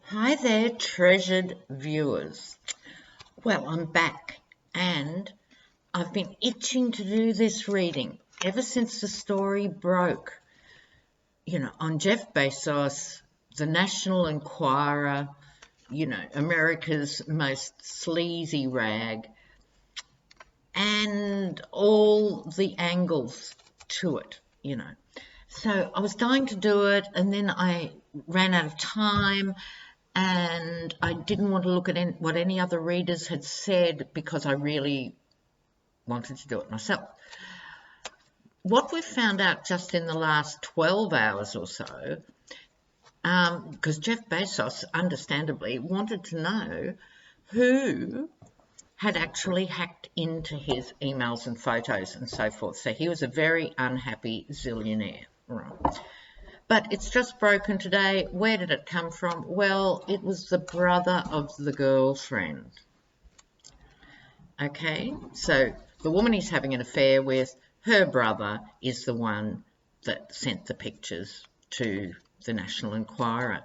Hi there, treasured viewers. Well, I'm back and I've been itching to do this reading ever since the story broke, on Jeff Bezos, the National Enquirer, America's most sleazy rag, and all the angles to it. So I was dying to do it, and then I ran out of time, and I didn't want to look at what any other readers had said because I really wanted to do it myself. What we've found out just in the last 12 hours or so, because Jeff Bezos, understandably, wanted to know who had actually hacked into his emails and photos and so forth. So he was a very unhappy zillionaire. Right. But it's just broken today. Where did it come from? Well, it was the brother of the girlfriend. Okay, so the woman he's having an affair with, her brother is the one that sent the pictures to the National Enquirer.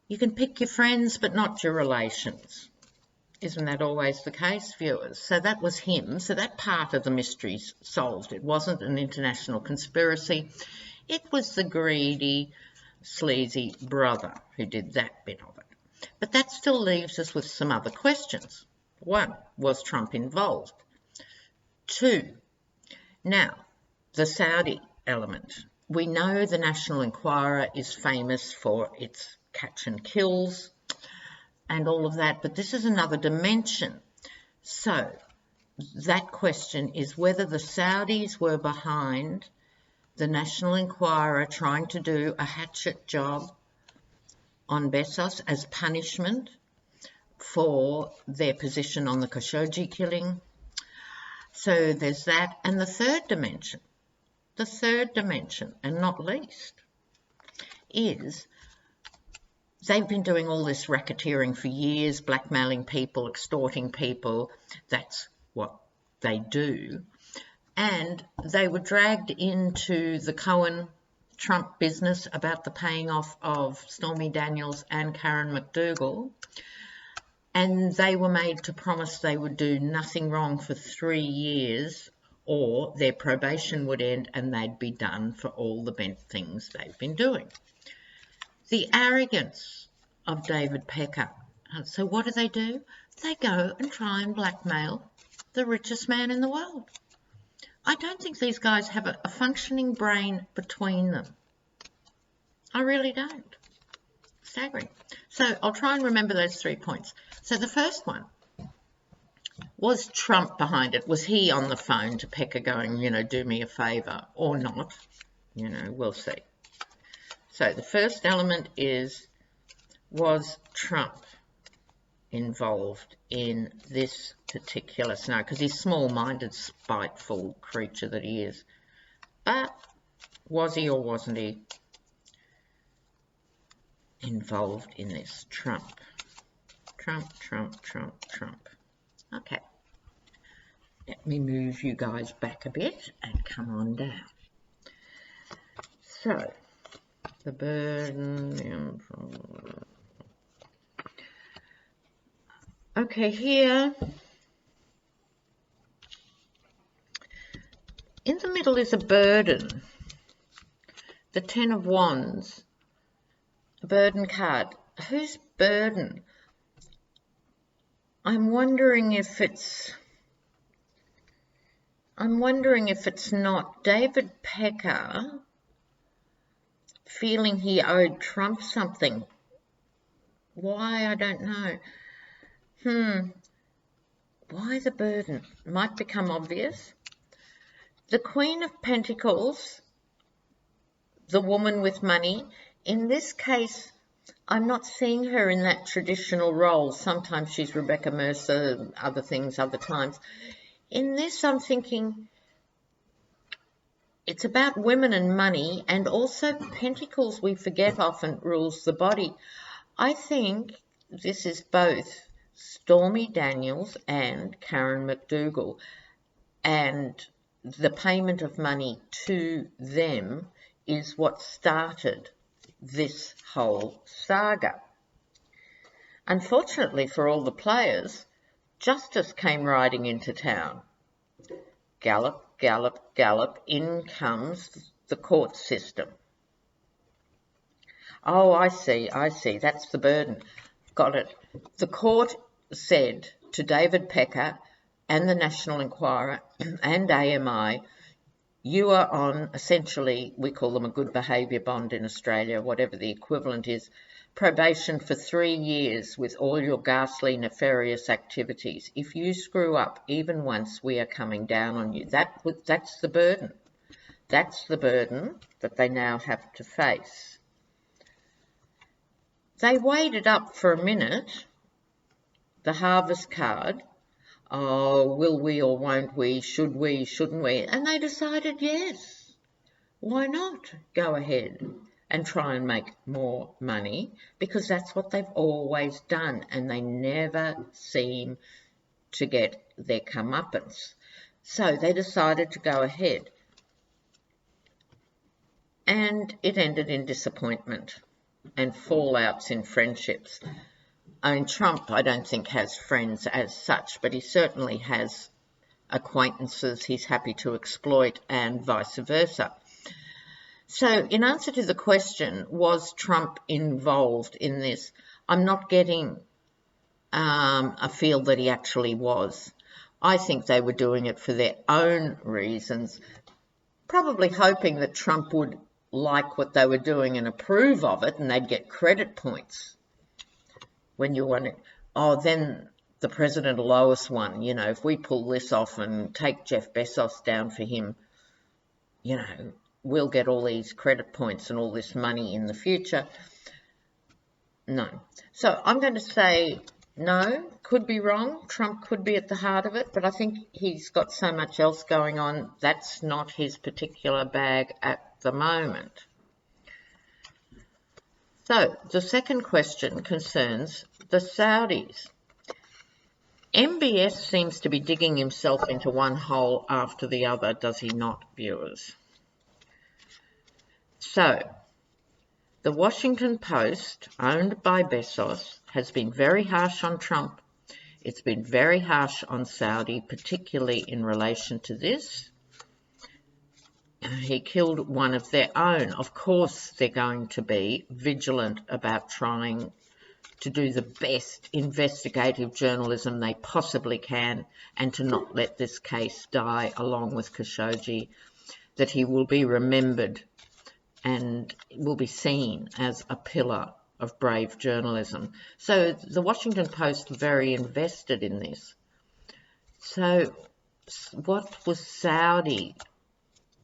You can pick your friends, but not your relations. Isn't that always the case, viewers? So that was him. So that part of the mystery's solved. It wasn't an international conspiracy. It was the greedy, sleazy brother who did that bit of it. But that still leaves us with some other questions. 1, was Trump involved? 2, now, the Saudi element. We know the National Enquirer is famous for its catch and kills and all of that, but this is another dimension. So that question is whether the Saudis were behind the National Enquirer trying to do a hatchet job on Bezos as punishment for their position on the Khashoggi killing. So there's that. And the third dimension, and not least, is they've been doing all this racketeering for years, blackmailing people, extorting people. That's what they do. And they were dragged into the Cohen-Trump business about the paying off of Stormy Daniels and Karen McDougal. And they were made to promise they would do nothing wrong for 3 years, or their probation would end and they'd be done for all the bent things they've been doing. The arrogance of David Pecker. So what do? They go and try and blackmail the richest man in the world. I don't think these guys have a functioning brain between them. I really don't. Staggering. So I'll try and remember those 3 points. So the first one, was Trump behind it? Was he on the phone to Pecker going, do me a favour or not? We'll see. So the first element is, was Trump involved in this particular scenario? Because he's small-minded, spiteful creature that he is. But was he or wasn't he involved in this? Trump. Okay. Let me move you guys back a bit and come on down. So, the burden. Okay, here. In the middle is a burden. The 10 of Wands. A burden card. Whose burden? I'm wondering if it's not David Pecker feeling he owed Trump something. Why, I don't know. Why the burden? Might become obvious. The Queen of Pentacles, the woman with money. In this case, I'm not seeing her in that traditional role. Sometimes she's Rebecca Mercer, other things, other times. In this, I'm thinking it's about women and money, and also Pentacles, we forget, often rules the body. I think this is both Stormy Daniels and Karen McDougal, and the payment of money to them is what started this whole saga. Unfortunately for all the players, justice came riding into town. Gallop, gallop, gallop, in comes the court system. Oh, I see, that's the burden. Got it. The court said to David Pecker and the National Enquirer and AMI, you are on, essentially, we call them a good behaviour bond in Australia, whatever the equivalent is, probation for 3 years with all your ghastly, nefarious activities. If you screw up even once, we are coming down on you. That's the burden. That's the burden that they now have to face. They weighed it up for a minute, the harvest card. Oh, will we or won't we? Should we, shouldn't we? And they decided yes. Why not go ahead and try and make more money? Because that's what they've always done, and they never seem to get their comeuppance. So they decided to go ahead. And it ended in disappointment and fallouts in friendships. I mean, Trump, I don't think, has friends as such, but he certainly has acquaintances he's happy to exploit, and vice versa. So in answer to the question, was Trump involved in this? I'm not getting a feel that he actually was. I think they were doing it for their own reasons, probably hoping that Trump would like what they were doing and approve of it, and they'd get credit points. When you want it, oh, then the president will owe us one. You know, if we pull this off and take Jeff Bezos down for him, you know, we'll get all these credit points and all this money in the future. No. So I'm going to say no, could be wrong. Trump could be at the heart of it, but I think he's got so much else going on. That's not his particular bag at the moment. So the second question concerns the Saudis. MBS seems to be digging himself into one hole after the other, does he not, viewers? So, the Washington Post, owned by Bezos, has been very harsh on Trump. It's been very harsh on Saudi, particularly in relation to this. He killed one of their own. Of course, they're going to be vigilant about trying to do the best investigative journalism they possibly can and to not let this case die along with Khashoggi, that he will be remembered and will be seen as a pillar of brave journalism. So the Washington Post are very invested in this. So what was Saudi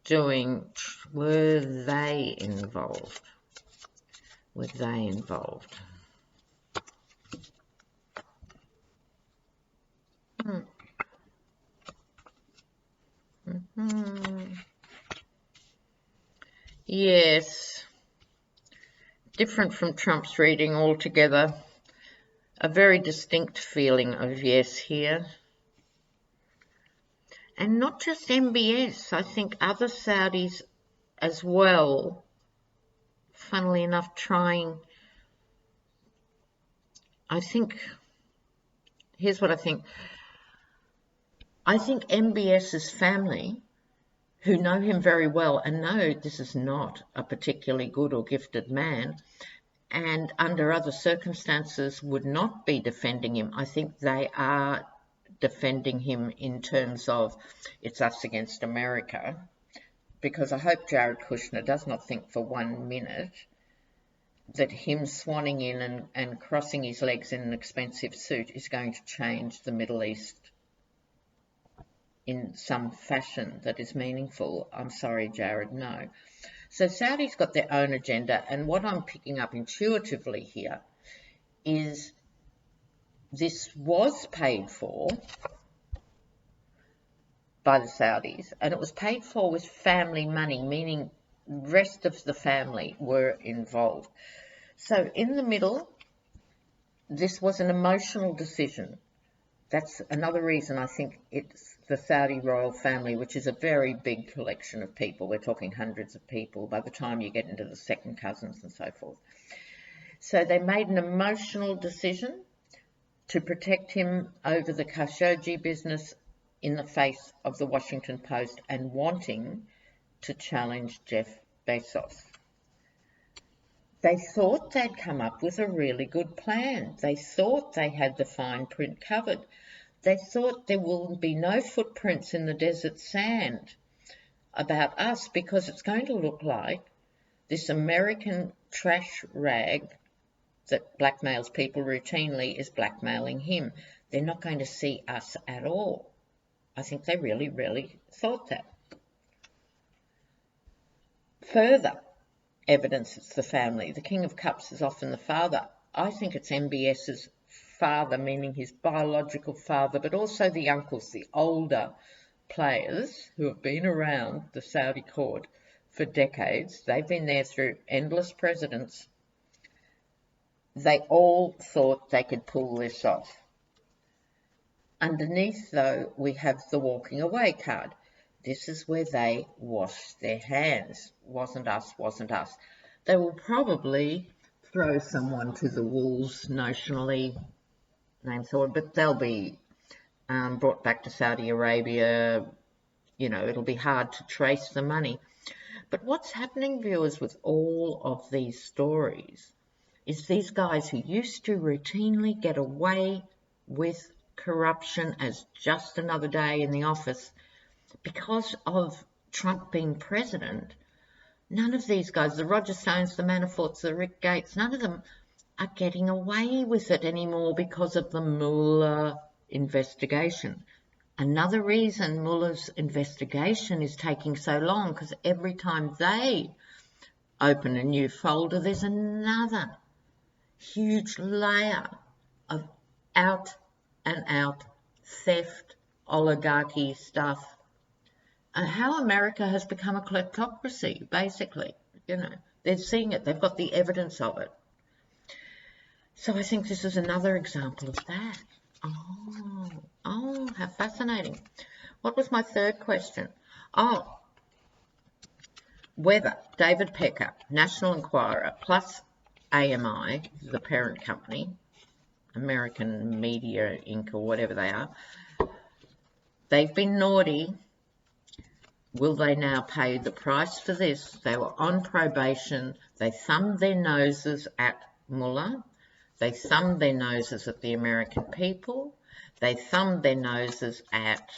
doing? Were they involved? Were they involved? Yes, different from Trump's reading altogether. A very distinct feeling of yes here. And not just MBS, I think other Saudis as well, funnily enough, trying. I think, here's what I think. I think MBS's family, who know him very well and know this is not a particularly good or gifted man, and under other circumstances would not be defending him. I think they are defending him in terms of it's us against America, because I hope Jared Kushner does not think for 1 minute that him swanning in and crossing his legs in an expensive suit is going to change the Middle East in some fashion that is meaningful. I'm sorry, Jared, no. So Saudi's got their own agenda, and what I'm picking up intuitively here is this was paid for by the Saudis, and it was paid for with family money, meaning the rest of the family were involved. So in the middle, this was an emotional decision. That's another reason I think it's the Saudi royal family, which is a very big collection of people. We're talking hundreds of people by the time you get into the second cousins and so forth. So they made an emotional decision to protect him over the Khashoggi business in the face of the Washington Post and wanting to challenge Jeff Bezos. They thought they'd come up with a really good plan. They thought they had the fine print covered. They thought there will be no footprints in the desert sand about us because it's going to look like this American trash rag that blackmails people routinely is blackmailing him. They're not going to see us at all. I think they really, really thought that. Further evidence it's the family. The King of Cups is often the father. I think it's MBS's father, meaning his biological father, but also the uncles, the older players who have been around the Saudi court for decades. They've been there through endless presidents. They all thought they could pull this off. Underneath, though, we have the walking away card. This is where they wash their hands. Wasn't us, wasn't us. They will probably throw someone to the wolves notionally, name sword, but they'll be brought back to Saudi Arabia. You know, it'll be hard to trace the money. But what's happening, viewers, with all of these stories is these guys who used to routinely get away with corruption as just another day in the office, because of Trump being president, none of these guys, the Roger Stones, the Manaforts, the Rick Gates, none of them are getting away with it anymore because of the Mueller investigation. Another reason Mueller's investigation is taking so long, because every time they open a new folder, there's another huge layer of out and out theft, oligarchy stuff. How America has become a kleptocracy, basically. You know, they're seeing it. They've got the evidence of it. So I think this is another example of that. Oh, how fascinating. What was my third question? Oh, whether David Pecker, National Enquirer, plus AMI, the parent company, American Media Inc. or whatever they are, they've been naughty. Will they now pay the price for this? They were on probation. They thumbed their noses at Mueller. They thumbed their noses at the American people. They thumbed their noses at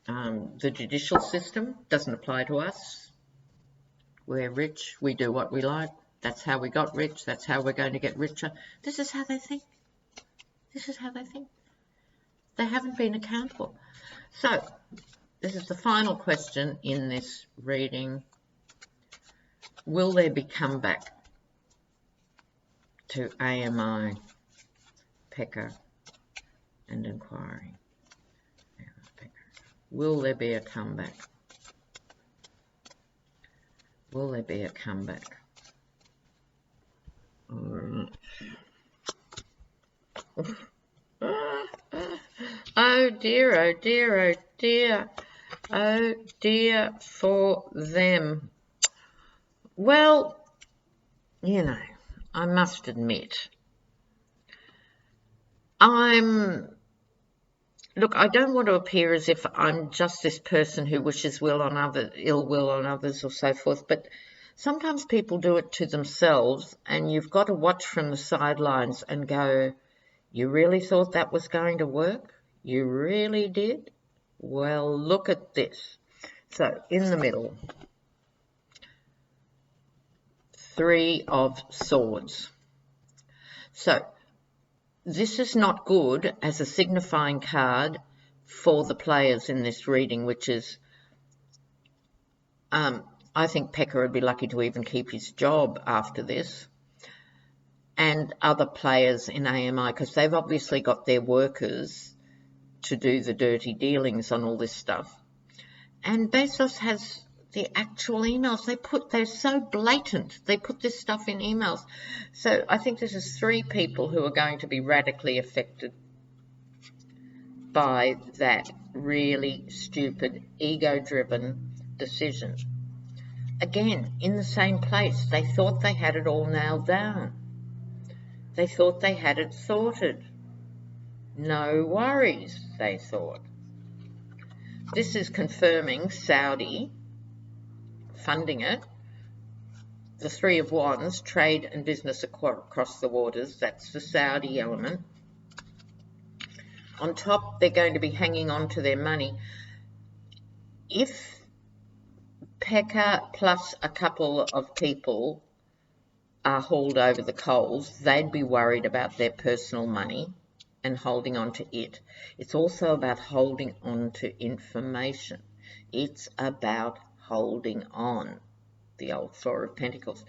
the judicial system. Doesn't apply to us. We're rich. We do what we like. That's how we got rich. That's how we're going to get richer. This is how they think. This is how they think. They haven't been accountable. So, this is the final question in this reading. Will there be comeback to AMI, Pecker and Inquiry? Will there be a comeback? Will there be a comeback? All right. Oh dear, oh dear, oh dear. Oh dear for them. Well, you know, I must admit, look, I don't want to appear as if I'm just this person who wishes ill will on others or so forth, but sometimes people do it to themselves, and you've got to watch from the sidelines and go, you really thought that was going to work? You really did? Well, look at this. So, in the middle, 3 of Swords. So, this is not good as a signifying card for the players in this reading, which is, I think Pecker would be lucky to even keep his job after this, and other players in AMI, because they've obviously got their workers to do the dirty dealings on all this stuff. And Bezos has the actual emails. They're so blatant. They put this stuff in emails. So I think this is 3 people who are going to be radically affected. by that really stupid, ego-driven decision. Again, in the same place, they thought they had it all nailed down. They thought they had it sorted. No worries, they thought. This is confirming Saudi funding it. The Three of Wands, trade and business across the waters, that's the Saudi element. On top, they're going to be hanging on to their money. If Pecker plus a couple of people are hauled over the coals, they'd be worried about their personal money and holding on to it. It's also about holding on to information. It's about holding on, the old Four of Pentacles.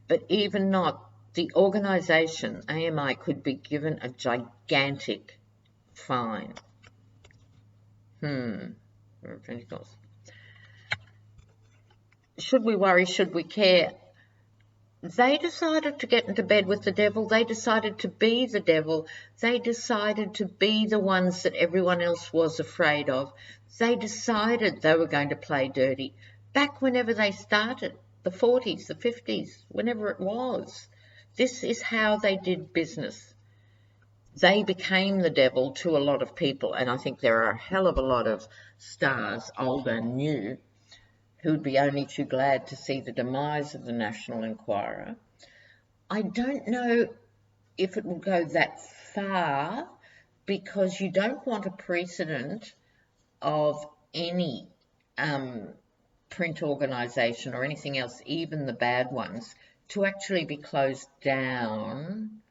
But even not, the organisation, AMI, could be given a gigantic fine. Four of Pentacles. Should we worry? Should we care? They decided to get into bed with the devil. They decided to be the devil. They decided to be the ones that everyone else was afraid of. They decided they were going to play dirty. Back whenever they started, the 40s, the 50s, whenever it was. This is how they did business. They became the devil to a lot of people, and I think there are a hell of a lot of stars, old and new, who would be only too glad to see the demise of the National Enquirer. I don't know if it will go that far, because you don't want a precedent of any print organisation or anything else, even the bad ones, to actually be closed down.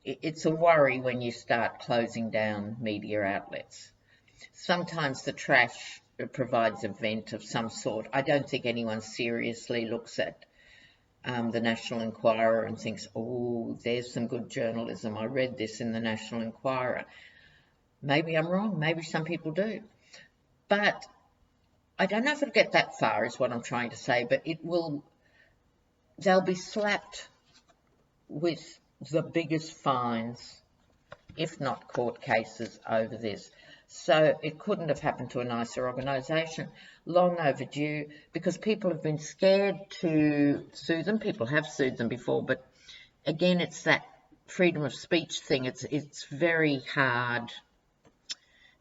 It's a worry when you start closing down media outlets. Sometimes the trash provides a vent of some sort. I don't think anyone seriously looks at the National Enquirer and thinks, oh, there's some good journalism. I read this in the National Enquirer. Maybe I'm wrong. Maybe some people do. But I don't know if it'll get that far, is what I'm trying to say, but it will. They'll be slapped with the biggest fines, if not court cases, over this. So it couldn't have happened to a nicer organisation. Long overdue, because people have been scared to sue them. People have sued them before, but again, it's that freedom of speech thing. It's very hard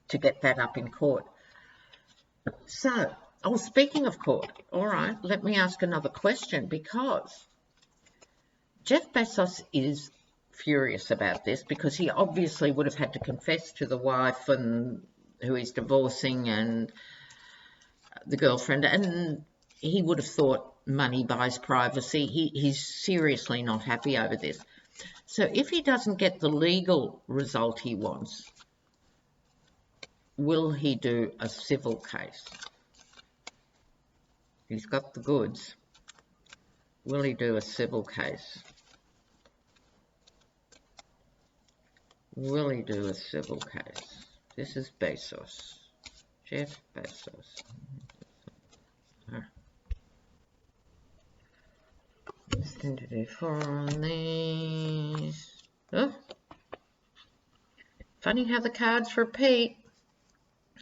to get that up in court. So, speaking of court, all right, let me ask another question, because Jeff Bezos is furious about this, because he obviously would have had to confess to the wife and who he's divorcing and the girlfriend, and he would have thought money buys privacy. He's seriously not happy over this. So if he doesn't get the legal result he wants, will he do a civil case? He's got the goods. Will he do a civil case? Will he do a civil case? This is Bezos. Jeff Bezos. Nothing to do for these. Oh. Funny how the cards repeat.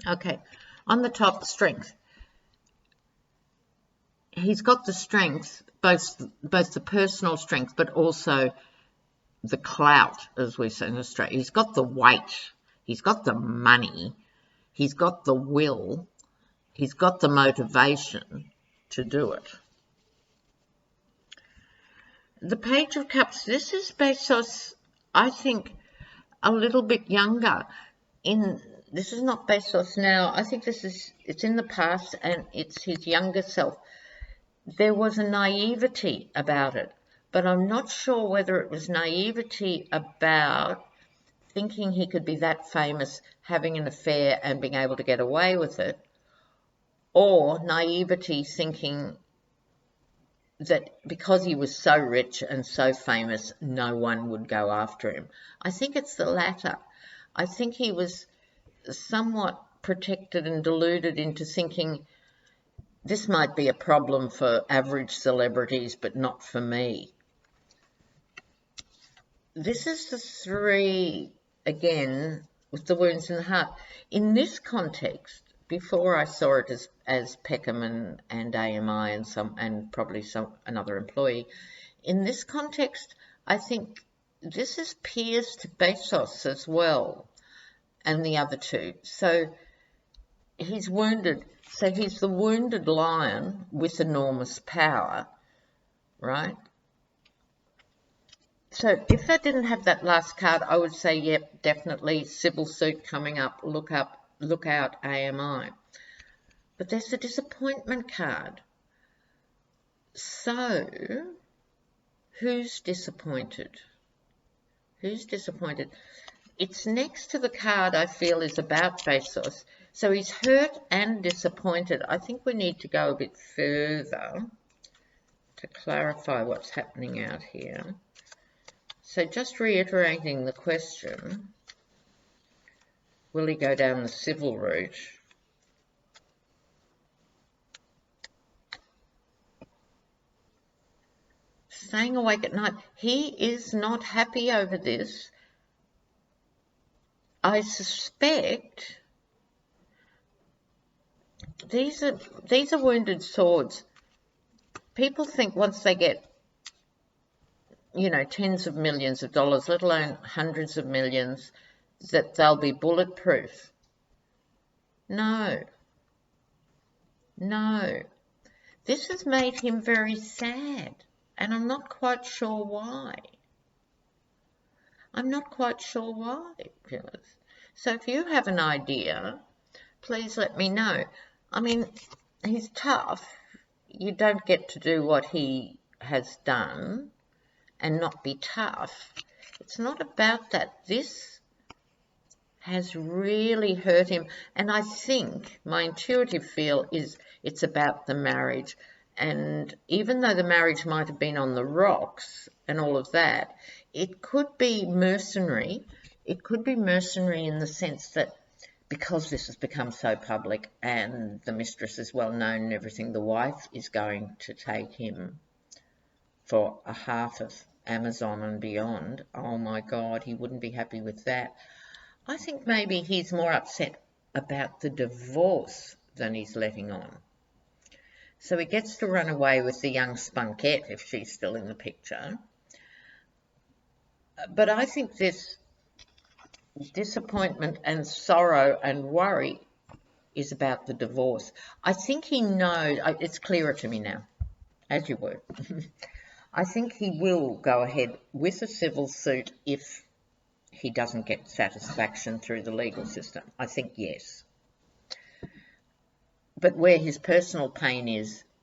Okay, on the top, strength. He's got the strength, both the personal strength, but also the clout, as we say in Australia. He's got the weight, he's got the money, he's got the will, he's got the motivation to do it. The Page of Cups, this is Bezos, I think, a little bit younger. This is not Bezos now. I think it's in the past, and it's his younger self. There was a naivety about it, but I'm not sure whether it was naivety about thinking he could be that famous, having an affair and being able to get away with it, or naivety thinking that because he was so rich and so famous, no one would go after him. I think it's the latter. I think he was somewhat protected and deluded into thinking this might be a problem for average celebrities, but not for me. This is the three, again, with the wounds in the heart. In this context, before I saw it as Peckham and AMI and probably another employee, in this context, I think this is pierced Bezos as well, and the other two. So he's wounded. So he's the wounded lion with enormous power, right? So if I didn't have that last card, I would say, yep, definitely civil suit coming up. Look out, AMI. But there's the disappointment card. So who's disappointed? Who's disappointed? It's next to the card I feel is about Bezos. So he's hurt and disappointed. I think we need to go a bit further to clarify what's happening out here. So just reiterating the question, will he go down the civil route? Staying awake at night. He is not happy over this. I suspect these are wounded swords. People think once they get, you know, tens of millions of dollars, let alone hundreds of millions, that they'll be bulletproof. No. No. This has made him very sad, and I'm not quite sure why. I'm not quite sure why. So if you have an idea, please let me know. I mean, he's tough. You don't get to do what he has done and not be tough. It's not about that. This has really hurt him. And I think my intuitive feel is it's about the marriage. And even though the marriage might have been on the rocks and all of that, it could be mercenary. It could be mercenary in the sense that because this has become so public and the mistress is well known and everything, the wife is going to take him for a half of Amazon and beyond. Oh my God, he wouldn't be happy with that. I think maybe he's more upset about the divorce than he's letting on. So he gets to run away with the young spunkette if she's still in the picture. But I think this disappointment and sorrow and worry is about the divorce. I think he knows, it's clearer to me now, as you were. I think he will go ahead with a civil suit if he doesn't get satisfaction through the legal system. I think yes. But where his personal pain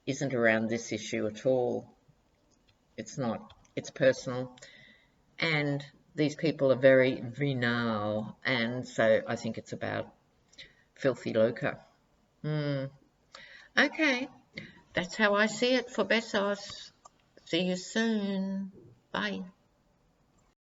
isn't around this issue at all. It's not. It's personal. And these people are very venal, and so I think it's about filthy lucre. Okay, that's how I see it for Bezos. See you soon. Bye.